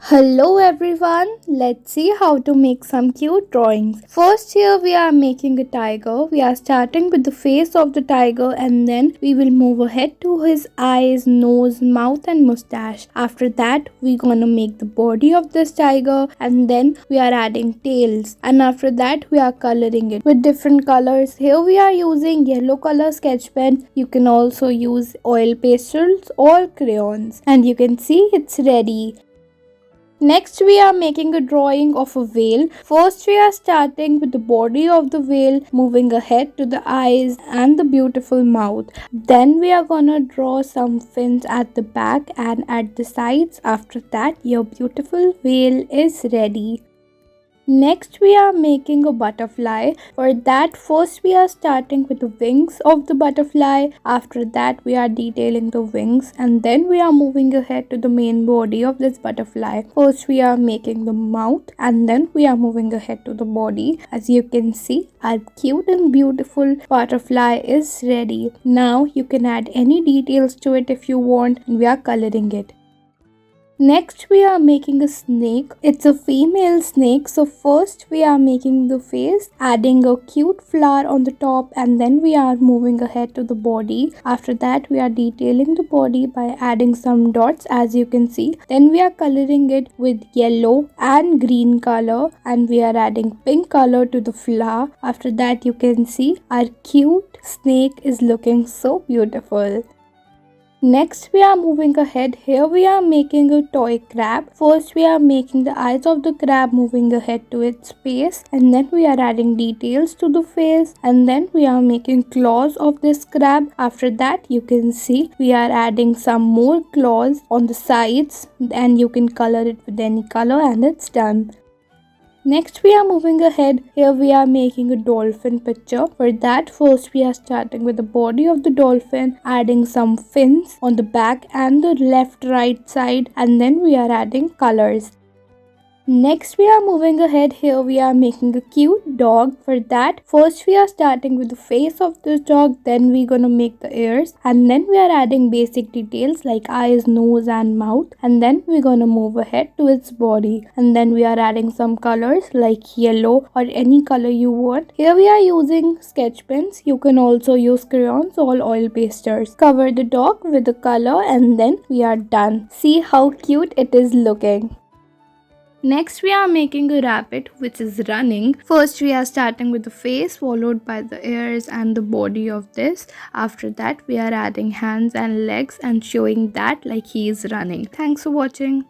Hello everyone, let's see how to make some cute drawings. First here we are making a tiger. We are starting with the face of the tiger and then we will move ahead to his eyes, nose, mouth and mustache. After that we're gonna make the body of this tiger and then we are adding tails, and after that we are coloring it with different colors. Here we are using yellow color sketch pen. You can also use oil pastels or crayons, and you can see it's ready. Next we are making a drawing of a whale. First we are starting with the body of the whale, moving ahead to the eyes and the beautiful mouth. Then we are gonna draw some fins at the back and at the sides. After that your beautiful whale is ready. Next we are making a butterfly. For that first we are starting with the wings of the butterfly. After that we are detailing the wings and then we are moving ahead to the main body of this butterfly. First we are making the mouth and then we are moving ahead to the body. As you can see, our cute and beautiful butterfly is ready. Now you can add any details to it if you want, and we are coloring it. Next we are making a snake. It's a female snake. So first we are making the face, adding a cute flower on the top, and then we are moving ahead to the body. After that we are detailing the body by adding some dots, as you can see. Then we are coloring it with yellow and green color, and we are adding pink color to the flower. After that you can see our cute snake is looking so beautiful. Next we are moving ahead. Here we are making a toy crab. First we are making the eyes of the crab, moving ahead to its face, and then we are adding details to the face, and then we are making claws of this crab. After that you can see we are adding some more claws on the sides, and you can color it with any color, and it's done. Next we are moving ahead. Here we are making a dolphin picture. For that first we are starting with the body of the dolphin, adding some fins on the back and the left right side, and then we are adding colors. Next we are moving ahead. Here we are making a cute dog. For that first we are starting with the face of this dog, then we're gonna make the ears, and then we are adding basic details like eyes, nose and mouth, and then we're gonna move ahead to its body, and then we are adding some colors like yellow or any color you want. Here we are using sketch pens. You can also use crayons or oil pastels. Cover the dog with the color and then we are done. See how cute it is looking. Next we are making a rabbit which is running. First we are starting with the face, followed by the ears and the body of this. After that we are adding hands and legs and showing that like he is running. Thanks for watching.